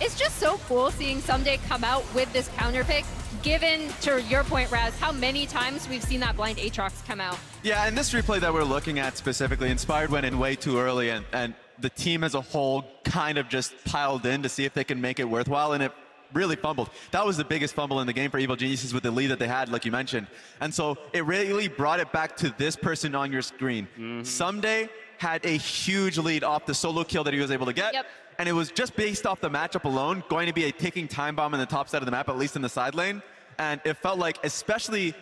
Speaker 5: it's just so cool seeing Ssumday come out with this counter pick, given, to your point, Raz, how many times we've seen that blind Aatrox come out.
Speaker 6: Yeah, and this replay that we're looking at specifically, Inspired went in way too early, and the team as a whole kind of just piled in to see if they can make it worthwhile, and it really fumbled. That was the biggest fumble in the game for Evil Geniuses with the lead that they had, like you mentioned. And so it really brought it back to this person on your screen. Ssumday had a huge lead off the solo kill that he was able to get.
Speaker 5: Yep.
Speaker 6: And it was just based off the matchup alone, going to be a ticking time bomb in the top side of the map, at least in the side lane. And it felt like, especially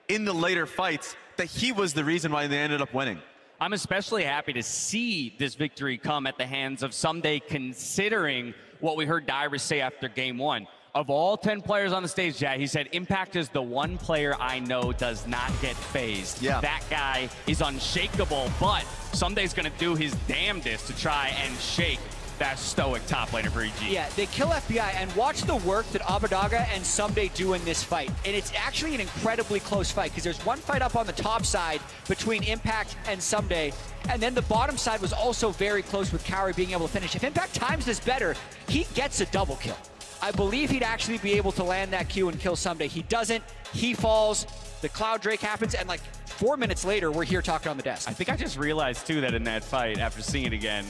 Speaker 6: in the later fights, that he was the reason why they ended up winning.
Speaker 4: I'm especially happy to see this victory come at the hands of Ssumday, considering what we heard Dyrus say after game 1. Of all 10 players on the stage, Jack, he said, Impact is the one player I know does not get phased.
Speaker 6: Yeah.
Speaker 4: That guy is unshakable, but Ssumday's going to do his damnedest to try and shake that stoic top laner for EG.
Speaker 7: Yeah, they kill FBI, and watch the work that Abbedagge and Ssumday do in this fight. And it's actually an incredibly close fight, because there's one fight up on the top side between Impact and Ssumday, and then the bottom side was also very close with Kaori being able to finish. If Impact times this better, he gets a double kill. I believe he'd actually be able to land that Q and kill Ssumday. He doesn't, he falls, the Cloud Drake happens, and like 4 minutes later, we're here talking on the desk.
Speaker 4: I think I just realized too that in that fight, after seeing it again,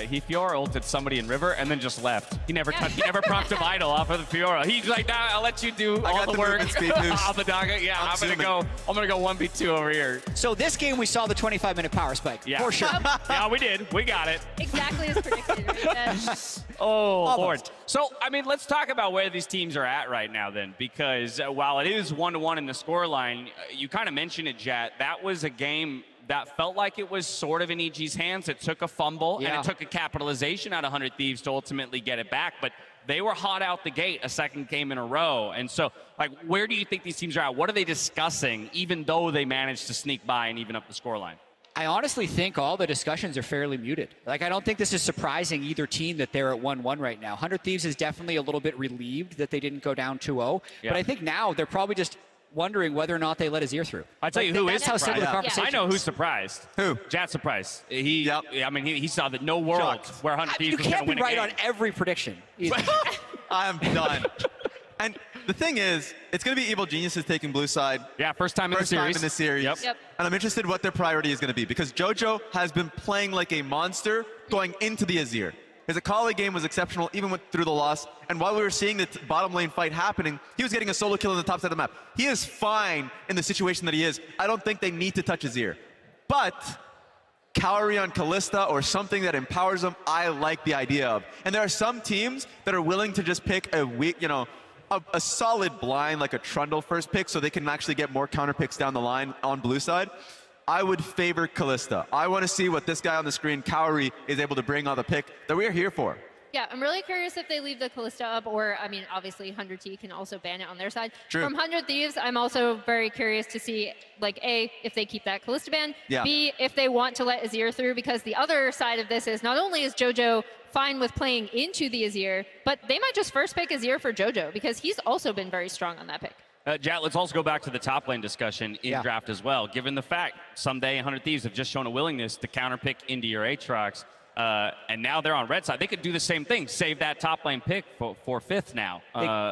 Speaker 4: he Fiora ulted somebody in River and then just left. He never touched, he never propped a Vital off of the Fiora. He's like, nah, I'll let you do all the work. Abbedagge, yeah, I'm gonna go 1v2 over here.
Speaker 7: So this game we saw the 25-minute power spike.
Speaker 4: Yeah.
Speaker 7: For sure.
Speaker 4: Yeah, we did. We got it.
Speaker 5: Exactly as predicted, right then.
Speaker 4: Oh,
Speaker 7: Almost.
Speaker 4: Lord. So, I mean, let's talk about where these teams are at right now then, because while it is 1-1 in the scoreline, you kind of mentioned it, Jat, that was a game that felt like it was sort of in EG's hands. It took a fumble, and it took a capitalization out of 100 Thieves to ultimately get it back, but they were hot out the gate a second game in a row. And so, like, where do you think these teams are at? What are they discussing, even though they managed to sneak by and even up the scoreline?
Speaker 7: I honestly think all the discussions are fairly muted. Like, I don't think this is surprising either team that they're at 1-1 right now. 100 Thieves is definitely a little bit relieved that they didn't go down 2-0.
Speaker 4: Yeah.
Speaker 7: But I think now they're probably just wondering whether or not they let Azir through.
Speaker 4: I tell you who is
Speaker 7: That's how simple the conversation
Speaker 4: I know who's surprised.
Speaker 6: Who?
Speaker 4: Jat's surprised. I mean, he saw that no world where 100 Thieves was going to win a game.
Speaker 7: You can't be right on every prediction.
Speaker 6: I'm done. And the thing is, it's going to be Evil Geniuses taking blue side.
Speaker 4: Yeah, first time in the series.
Speaker 6: Yep. And I'm interested what their priority is going to be, because Jojo has been playing like a monster going into the Azir. His Akali game was exceptional, even through the loss. And while we were seeing the bottom lane fight happening, he was getting a solo kill on the top side of the map. He is fine in the situation that he is. I don't think they need to touch Azir. But Kaori on Kalista or something that empowers him, I like the idea of. And there are some teams that are willing to just pick a weak, you know, a solid blind, like a Trundle first pick, so they can actually get more counter picks down the line on blue side. I would favor Kalista. I want to see what this guy on the screen, Kaori, is able to bring on the pick that we're here for.
Speaker 5: Yeah, I'm really curious if they leave the Kalista up, or, I mean, obviously 100T can also ban it on their side.
Speaker 6: True.
Speaker 5: From 100 Thieves, I'm also very curious to see, like, A, if they keep that Kalista ban, B, if they want to let Azir through, because the other side of this is not only is Jojo fine with playing into the Azir, but they might just first pick Azir for Jojo, because he's also been very strong on that pick.
Speaker 4: Jat, let's also go back to the top lane discussion in draft as well. Given the fact Ssumday and 100 Thieves have just shown a willingness to counterpick into your Aatrox, and now they're on red side, they could do the same thing, save that top lane pick for fifth now.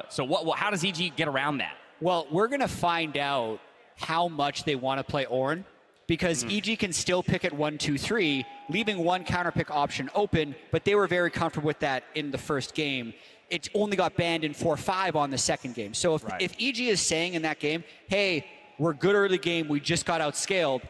Speaker 4: So how does EG get around that?
Speaker 7: Well, we're going to find out how much they want to play Ornn, because EG can still pick at 1, 2, 3, leaving one counterpick option open, but they were very comfortable with that in the first game. It only got banned in 4-5 on the second game. So if EG is saying in that game, hey, we're good early game, we just got outscaled,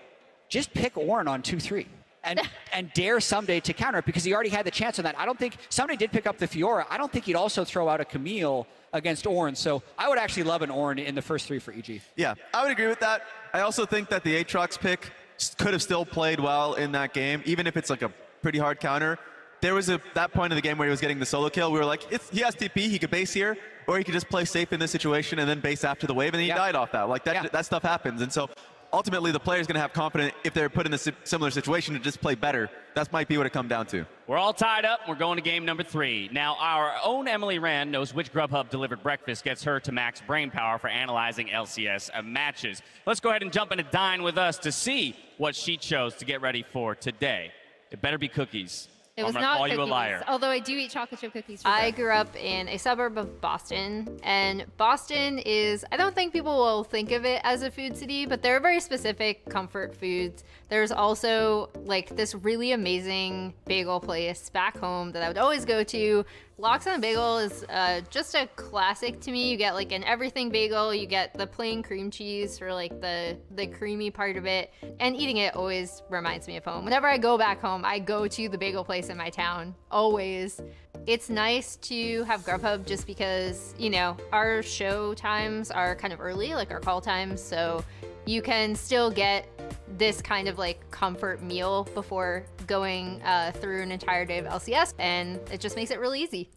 Speaker 7: just pick Ornn on 2-3 and dare Ssumday to counter it, because he already had the chance on that. I don't think Ssumday did pick up the Fiora. I don't think he'd also throw out a Camille against Ornn. So I would actually love an Ornn in the first 3 for EG.
Speaker 6: Yeah, I would agree with that. I also think that the Aatrox pick could have still played well in that game, even if it's like a pretty hard counter. There was that point of the game where he was getting the solo kill. We were like, he has TP, he could base here, or he could just play safe in this situation and then base after the wave, and he died off that. Like, that stuff happens. And so ultimately, the player's going to have confidence, if they're put in a similar situation, to just play better. That might be what it comes down to.
Speaker 4: We're all tied up. We're going to game number 3. Now, our own Emily Rand knows which Grubhub delivered breakfast gets her to max brain power for analyzing LCS matches. Let's go ahead and jump into Dine with us to see what she chose to get ready for today. It better be cookies.
Speaker 5: It was
Speaker 4: I'm
Speaker 5: not
Speaker 4: call
Speaker 5: cookies,
Speaker 4: you a liar.
Speaker 5: although I do eat chocolate chip cookies.
Speaker 8: I grew up in a suburb of Boston, and Boston is, I don't think people will think of it as a food city, but there are very specific comfort foods. There's also like this really amazing bagel place back home that I would always go to. Lox on a Bagel is just a classic to me. You get like an everything bagel, you get the plain cream cheese for like the creamy part of it, and eating it always reminds me of home. Whenever I go back home, I go to the bagel place in my town, always. It's nice to have Grubhub just because, you know, our show times are kind of early, like our call times, so you can still get this kind of like comfort meal before going through an entire day of LCS, and it just makes it really easy.